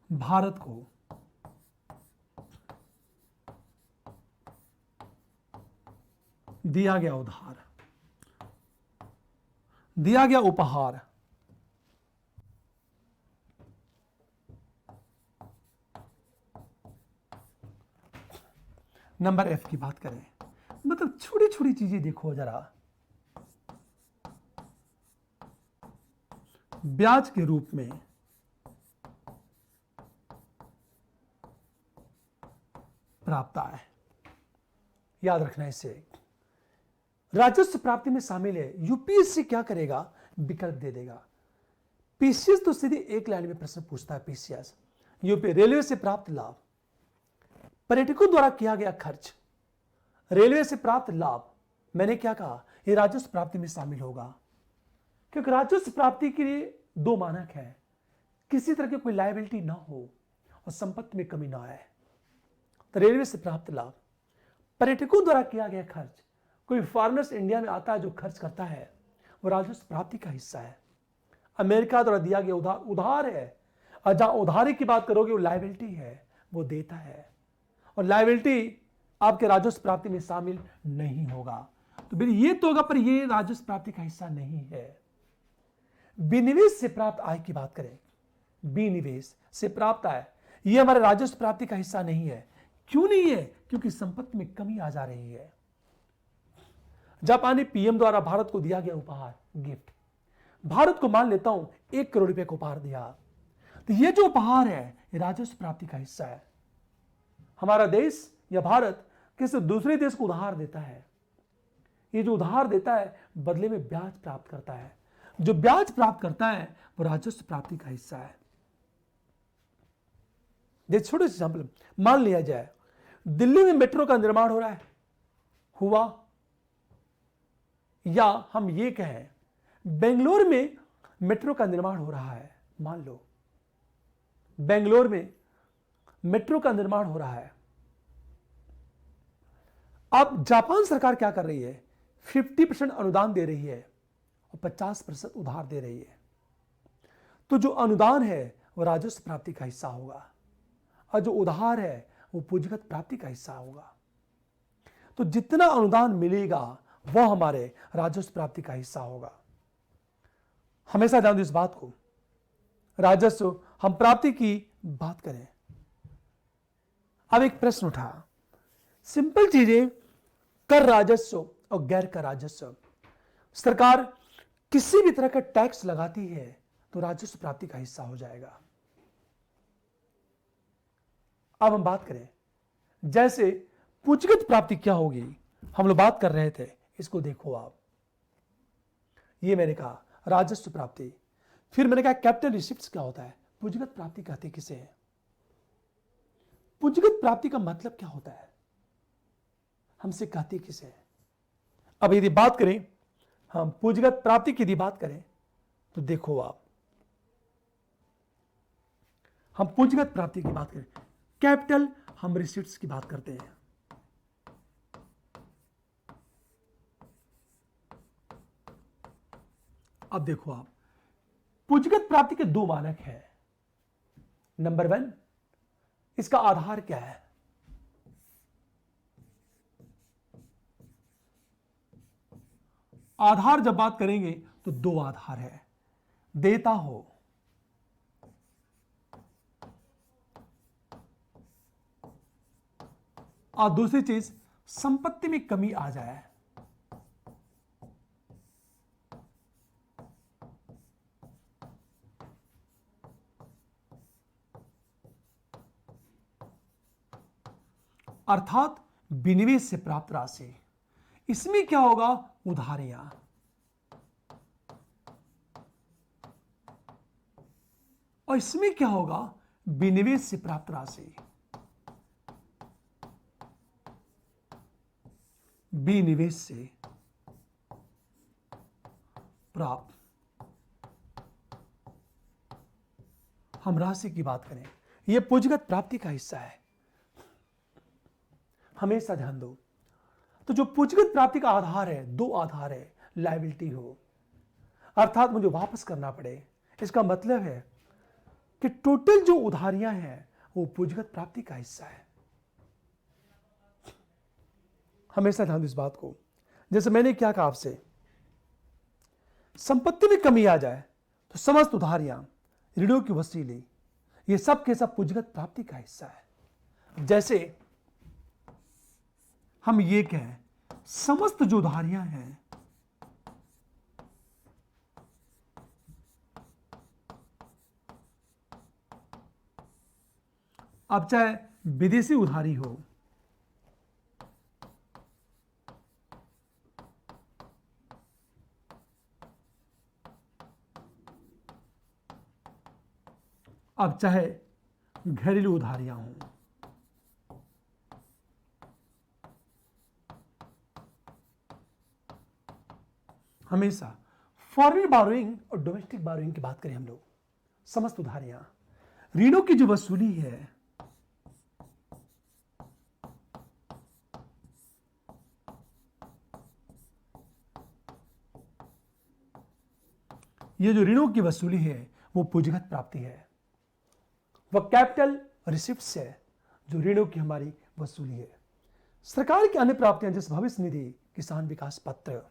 S1: भारत को दिया गया उधार, दिया गया उपहार, नंबर एफ की बात करें, मतलब छोटी छोटी चीजें देखो जरा, ब्याज के रूप में प्राप्त आय। याद रखना इसे, राजस्व प्राप्ति में शामिल है। यूपीएससी क्या करेगा, विकल्प दे देगा। पीसीएस तो सीधे एक लाइन में प्रश्न पूछता है। पीसीएस यूपी रेलवे से प्राप्त लाभ, पर्यटकों द्वारा किया गया खर्च, रेलवे से प्राप्त लाभ, मैंने क्या कहा, यह राजस्व प्राप्ति में शामिल होगा, क्योंकि राजस्व प्राप्ति के लिए दो मानक है, किसी तरह की कोई लायबिलिटी ना हो और संपत्ति में कमी ना आए। तो रेलवे से प्राप्त लाभ, पर्यटकों द्वारा किया गया खर्च, कोई फॉरेनर्स इंडिया में आता है जो खर्च करता है, वो राजस्व प्राप्ति का हिस्सा है। अमेरिका द्वारा दिया गया उधार है, और जहां उधारी की बात करोगे वो लायबिलिटी है, वो देता है, और लायबिलिटी आपके राजस्व प्राप्ति में शामिल नहीं होगा। तो फिर ये तो होगा, पर ये राजस्व प्राप्ति का हिस्सा नहीं है। विनिवेश से प्राप्त आय की बात करें, विनिवेश से प्राप्त आय, ये हमारे राजस्व प्राप्ति का हिस्सा नहीं है। क्यों नहीं है? क्योंकि संपत्ति में कमी आ जा रही है। जापानी पीएम द्वारा भारत को दिया गया उपहार, गिफ्ट, भारत को मान लेता हूं 1 करोड़ रुपए का उपहार दिया, तो ये जो उपहार है ये राजस्व प्राप्ति का हिस्सा है। हमारा देश या भारत किसी दूसरे देश को उधार देता है, ये जो उधार देता है बदले में ब्याज प्राप्त करता है, जो ब्याज प्राप्त करता है वो राजस्व प्राप्ति का हिस्सा है। देखिए छोटे से एग्जाम्पल, मान लिया जाए दिल्ली में मेट्रो का निर्माण हो रहा है, हुआ, या हम ये कहें बेंगलोर में मेट्रो का निर्माण हो रहा है, मान लो बेंगलोर में मेट्रो का निर्माण हो रहा है। अब जापान सरकार क्या कर रही है? 50% अनुदान दे रही है और 50% उधार दे रही है। तो जो अनुदान है वो राजस्व प्राप्ति का हिस्सा होगा और जो उधार है वो पूंजीगत प्राप्ति का हिस्सा होगा। तो जितना अनुदान मिलेगा वह हमारे राजस्व प्राप्ति का हिस्सा होगा। हमेशा ध्यान दो इस बात को। राजस्व हम प्राप्ति की बात करें। अब एक प्रश्न उठा, सिंपल चीजें, कर राजस्व और गैर कर राजस्व, सरकार किसी भी तरह का टैक्स लगाती है तो राजस्व प्राप्ति का हिस्सा हो जाएगा। अब हम बात करें जैसे पूंजीगत प्राप्ति क्या होगी, हम लोग बात कर रहे थे, इसको देखो आप। ये मैंने कहा राजस्व प्राप्ति, फिर मैंने कहा कैपिटल रिसिप्ट्स क्या होता है, पूंजीगत प्राप्ति कहते किसे है, पूंजीगत प्राप्ति का मतलब क्या होता है, हमसे कहते किसे है। अब यदि बात करें हम पूंजीगत प्राप्ति की यदि बात करें तो देखो आप, हम पूंजीगत प्राप्ति की बात करें, कैपिटल हम रिसिप्ट्स की बात करते हैं। अब देखो आप, पूंजीगत प्राप्ति के दो मानक हैं। नंबर 1, इसका आधार क्या है, आधार जब बात करेंगे तो दो आधार है, देता हो और दूसरी चीज संपत्ति में कमी आ जाए। अर्थात विनिवेश से प्राप्त राशि, इसमें क्या होगा, उधारियां, और इसमें क्या होगा, विनिवेश से प्राप्त राशि, विनिवेश से प्राप्त हम राशि की बात करें, यह पूंजीगत प्राप्ति का हिस्सा है। हमेशा ध्यान दो, तो जो पूंजीगत प्राप्ति का आधार है, दो आधार है, लायबिलिटी हो अर्थात मुझे वापस करना पड़े, इसका मतलब है कि टोटल जो उधारियां हैं वो पूंजीगत प्राप्ति का हिस्सा है। हमेशा ध्यान दो इस बात को। जैसे मैंने क्या कहा आपसे, संपत्ति में कमी आ जाए तो समस्त उधारियां, ऋणों की वसूली, ये सब के सब पूंजीगत प्राप्ति का हिस्सा है। जैसे हम ये कहें समस्त जो उधारियां हैं, अब चाहे विदेशी उधारी हो, अब चाहे घरेलू उधारियां हों, हमेशा फॉरेन बारोइंग और डोमेस्टिक बारोइंग की बात करें हम लोग, समस्त उधारियां, ऋणों की जो वसूली है, ये जो ऋणों की वसूली है वो पूंजीगत प्राप्ति है। वह कैपिटल रिसिप्ट्स है जो ऋणों की हमारी वसूली है। सरकार की अन्य प्राप्तियां जैसे भविष्य निधि, किसान विकास पत्र।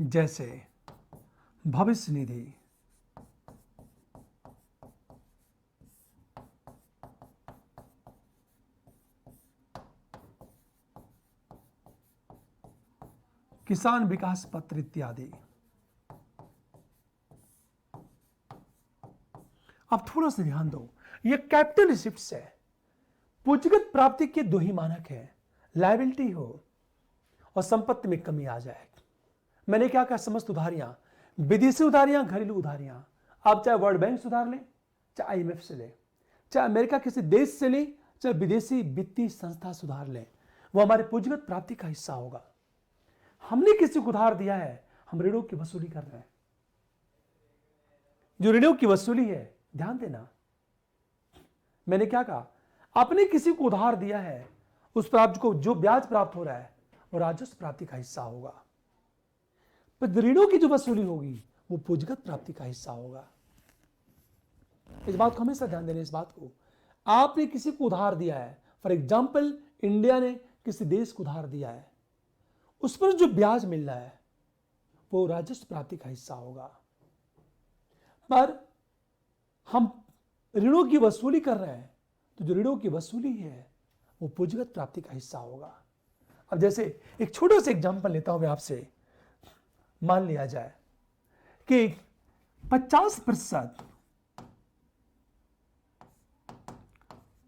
S1: जैसे भविष्य निधि, किसान विकास पत्र इत्यादि। अब थोड़ा सा ध्यान दो, ये कैपिटल रिसिप्ट्स है। पूंजीगत प्राप्ति के दो ही मानक है, लायबिलिटी हो और संपत्ति में कमी आ जाए। मैंने क्या कहा, समस्त उधारियां, विदेशी उधारियां, घरेलू उधारियां, आप चाहे वर्ल्ड बैंक से उधार लें, चाहे आईएमएफ से लें, चाहे अमेरिका किसी देश से लें, चाहे विदेशी वित्तीय संस्था से उधार लें, वो हमारे पूंजीगत प्राप्ति का हिस्सा होगा। हमने किसी को उधार दिया है, हम ऋणों की वसूली कर रहे हैं। जो ऋणों की वसूली है, ध्यान देना, मैंने क्या कहा, आपने किसी को उधार दिया है, उस पर आपको जो ब्याज प्राप्त हो रहा है वो राजस्व प्राप्ति का हिस्सा होगा। पर ऋणों की जो वसूली होगी वो पूंजीगत प्राप्ति का हिस्सा होगा। इस बात को हमेशा ध्यान देना। इस बात को, आपने किसी को उधार दिया है, फॉर एग्जाम्पल इंडिया ने किसी देश को उधार दिया है, उस पर जो ब्याज मिल रहा है वो राजस्व प्राप्ति का हिस्सा होगा। पर हम ऋणों की वसूली कर रहे हैं, तो जो ऋणों की वसूली है वो पूंजीगत प्राप्ति का हिस्सा होगा। अब जैसे एक छोटा सा एग्जांपल लेता हूं मैं आपसे। मान लिया जाए कि 50%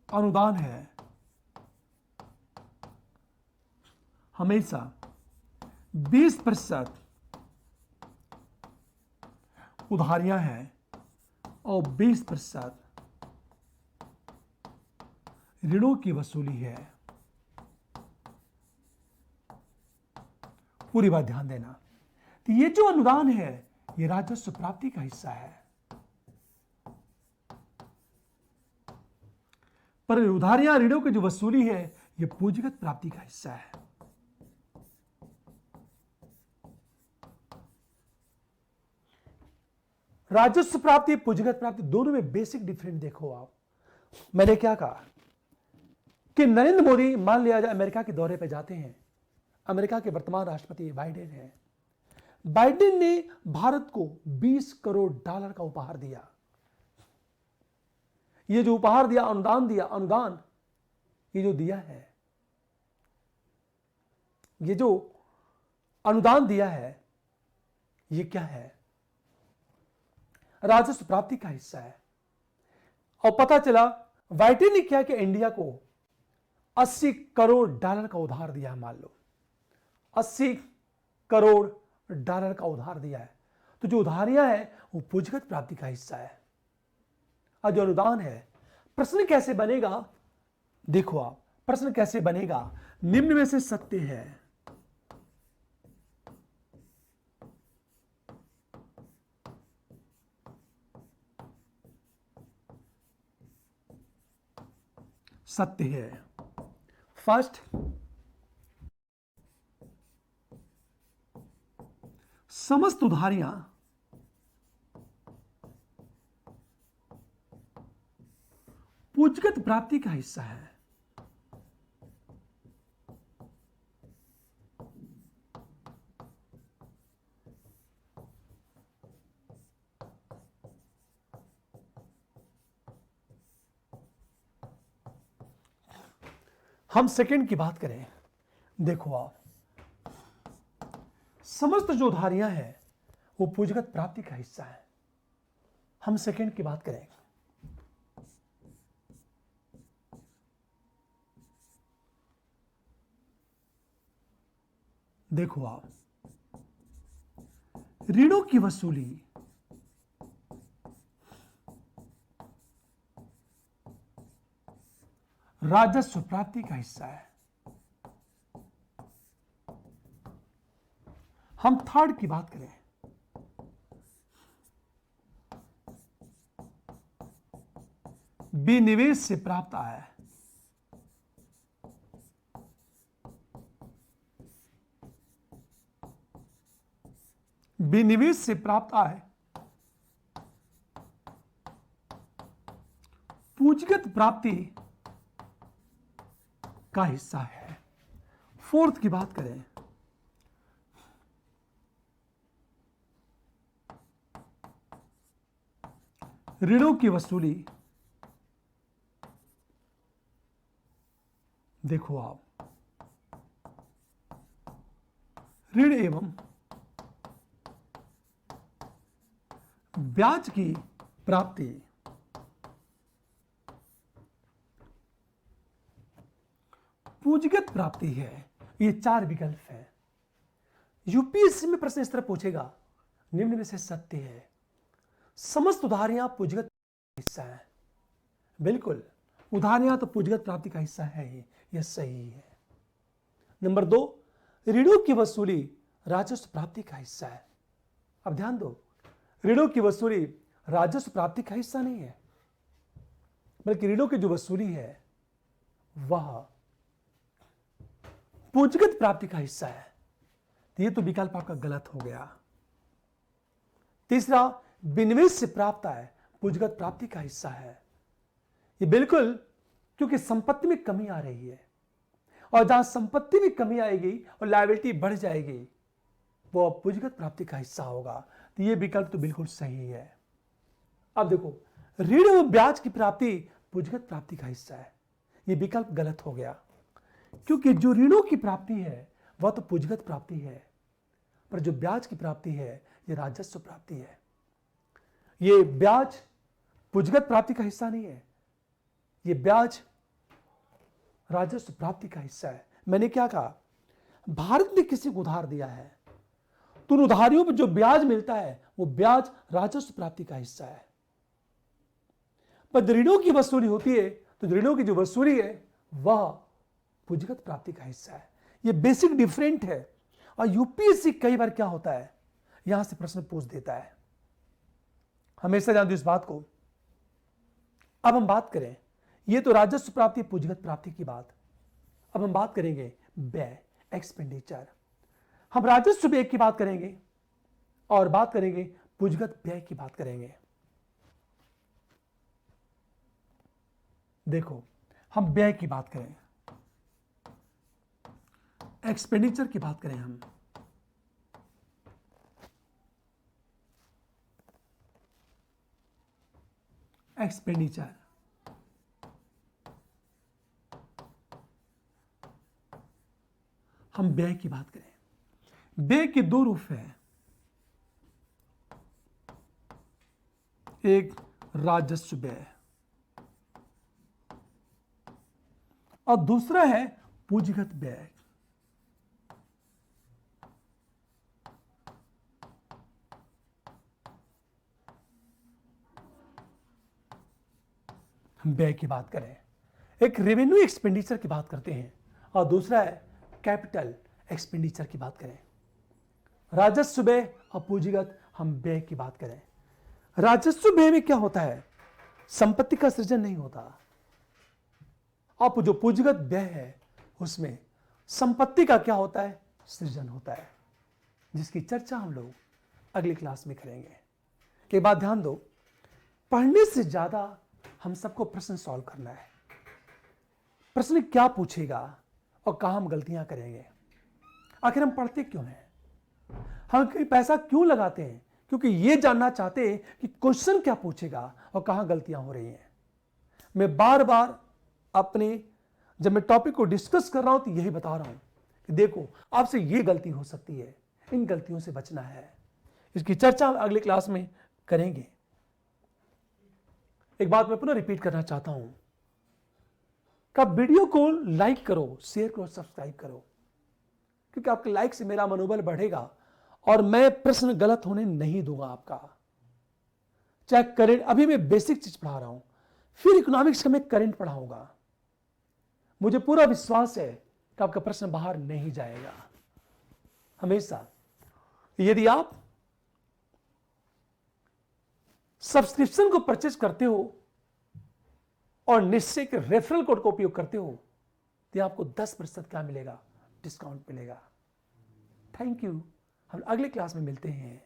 S1: अनुदान है, हमेशा 20% उधारियां हैं और 20% ऋणों की वसूली है। पूरी बात ध्यान देना। तो ये जो अनुदान है ये राजस्व प्राप्ति का हिस्सा है, पर उधारियां, ऋणों की जो वसूली है ये पूंजीगत प्राप्ति का हिस्सा है। राजस्व प्राप्ति, पूंजीगत प्राप्ति, दोनों में बेसिक डिफरेंस देखो आप। मैंने क्या कहा कि नरेंद्र मोदी मान लिया जाए अमेरिका के दौरे पर जाते हैं। अमेरिका के वर्तमान राष्ट्रपति बाइडेन है। बाइडेन ने भारत को $20 करोड़ का उपहार दिया। ये जो उपहार दिया, अनुदान दिया, अनुदान ये जो दिया है, ये जो अनुदान दिया है, ये क्या है? राजस्व प्राप्ति का हिस्सा है। और पता चला बाइडेन ने क्या कि इंडिया को $80 करोड़ का उधार दिया है। मान लो $80 करोड़ का उधार दिया है, तो जो उधारियां हैं वो पूंजीगत प्राप्ति का हिस्सा है। और जो अनुदान है, प्रश्न कैसे बनेगा? देखो आप, प्रश्न कैसे बनेगा? निम्न में से सत्य है सत्य है। फर्स्ट, समस्त उधारियां पूंजीगत प्राप्ति का हिस्सा है। हम सेकंड की बात करें, देखो आप, समस्त जो उधारियां हैं वो पूंजीगत प्राप्ति का हिस्सा है। हम सेकंड की बात करें, देखो आप, ऋणों की वसूली राजस्व प्राप्ति का हिस्सा है। हम थर्ड की बात करें, विनिवेश से प्राप्त आय विनिवेश से प्राप्त आय पूंजीगत प्राप्ति का हिस्सा है। फोर्थ की बात करें, ऋणों की वसूली। देखो आप, ऋण एवं ब्याज की प्राप्ति पूंजीगत प्राप्ति है। ये 4 विकल्प है। यूपीएससी में प्रश्न इस तरह पूछेगा, निम्न में से सत्य है समस्त उधारियां पूंजीगत हिस्सा है। बिल्कुल, उधारियां तो पूंजीगत प्राप्ति का हिस्सा है ही, यह सही है। नंबर 2, ऋणों की वसूली राजस्व प्राप्ति का हिस्सा है। अब ध्यान दो, ऋणों की वसूली राजस्व प्राप्ति का हिस्सा नहीं है, बल्कि ऋणों की जो वसूली है वह पूंजीगत प्राप्ति का हिस्सा है। तो ये तो विकल्प आपका गलत हो गया। तीसरा, विनिवेश से प्राप्त आय पूंजीगत प्राप्ति का हिस्सा है। ये बिल्कुल, क्योंकि संपत्ति में कमी आ रही है, और जहां संपत्ति में कमी आएगी और लायबिलिटी बढ़ जाएगी, वो पूंजीगत प्राप्ति का हिस्सा होगा। तो ये विकल्प तो बिल्कुल सही है। अब देखो, ऋण एवं ब्याज की प्राप्ति पूंजीगत प्राप्ति का हिस्सा है। ये विकल्प गलत हो गया, क्योंकि जो ऋणों की प्राप्ति है वह तो पूंजीगत प्राप्ति है, पर जो ब्याज की प्राप्ति है यह राजस्व प्राप्ति है। ये ब्याज पूंजीगत प्राप्ति का हिस्सा नहीं है, ये ब्याज राजस्व प्राप्ति का हिस्सा है। मैंने क्या कहा, भारत ने किसी को उधार दिया है तो उन उधारियों पर जो ब्याज मिलता है वो ब्याज राजस्व प्राप्ति का हिस्सा है। पर ऋणों की वसूली होती है तो ऋणों की जो वसूली है वह पूंजीगत प्राप्ति का हिस्सा है। ये बेसिक डिफरेंट है, और यूपीएससी कई बार क्या होता है, यहां से प्रश्न पूछ देता है। हमेशा जान दो इस बात को। अब हम बात करें, ये तो राजस्व प्राप्ति पूंजीगत प्राप्ति की बात। अब हम बात करेंगे व्यय, एक्सपेंडिचर। हम राजस्व व्यय की बात करेंगे और बात करेंगे पूंजीगत व्यय की बात करेंगे। देखो, हम व्यय की बात करें, एक्सपेंडिचर की बात करें, हम एक्सपेंडिचर, हम व्यय की बात करें। व्यय के 2 रूप हैं, एक राजस्व व्यय और दूसरा है पूंजीगत व्यय। हम व्यय की बात करें, एक रेवेन्यू एक्सपेंडिचर की बात करते हैं और दूसरा है कैपिटल एक्सपेंडिचर की बात करें। राजस्व व्यय और पूंजीगत हम व्यय की बात करें। राजस्व व्यय में क्या होता है, संपत्ति का सृजन नहीं होता, और जो पूंजीगत व्यय है उसमें संपत्ति का क्या होता है, सृजन होता है, जिसकी चर्चा हम लोग अगली क्लास में करेंगे। एक बात ध्यान दो, पढ़ने से ज्यादा हम सबको प्रश्न सॉल्व करना है। प्रश्न क्या पूछेगा और कहां हम गलतियां करेंगे। आखिर हम पढ़ते क्यों हैं, हम कहीं पैसा क्यों लगाते हैं, क्योंकि ये जानना चाहते हैं कि क्वेश्चन क्या पूछेगा और कहां गलतियां हो रही हैं। मैं बार बार जब मैं टॉपिक को डिस्कस कर रहा हूं तो यही बता रहा हूं कि देखो, आपसे ये गलती हो सकती है, इन गलतियों से बचना है। इसकी चर्चा हम अगले क्लास में करेंगे। एक बात मैं पुनः रिपीट करना चाहता हूं कि वीडियो को लाइक करो, शेयर करो, सब्सक्राइब करो, क्योंकि आपके लाइक से मेरा मनोबल बढ़ेगा और मैं प्रश्न गलत होने नहीं दूंगा आपका। चाहे करंट, अभी मैं बेसिक चीज पढ़ा रहा हूं, फिर इकोनॉमिक्स का मैं करंट पढ़ाऊंगा। मुझे पूरा विश्वास है कि आपका प्रश्न बाहर नहीं जाएगा हमेशा। यदि आप सब्सक्रिप्शन को परचेज करते हो और निश्चय के रेफरल कोड का उपयोग करते हो तो आपको 10% क्या मिलेगा, डिस्काउंट मिलेगा। Thank you. हम अगले क्लास में मिलते हैं।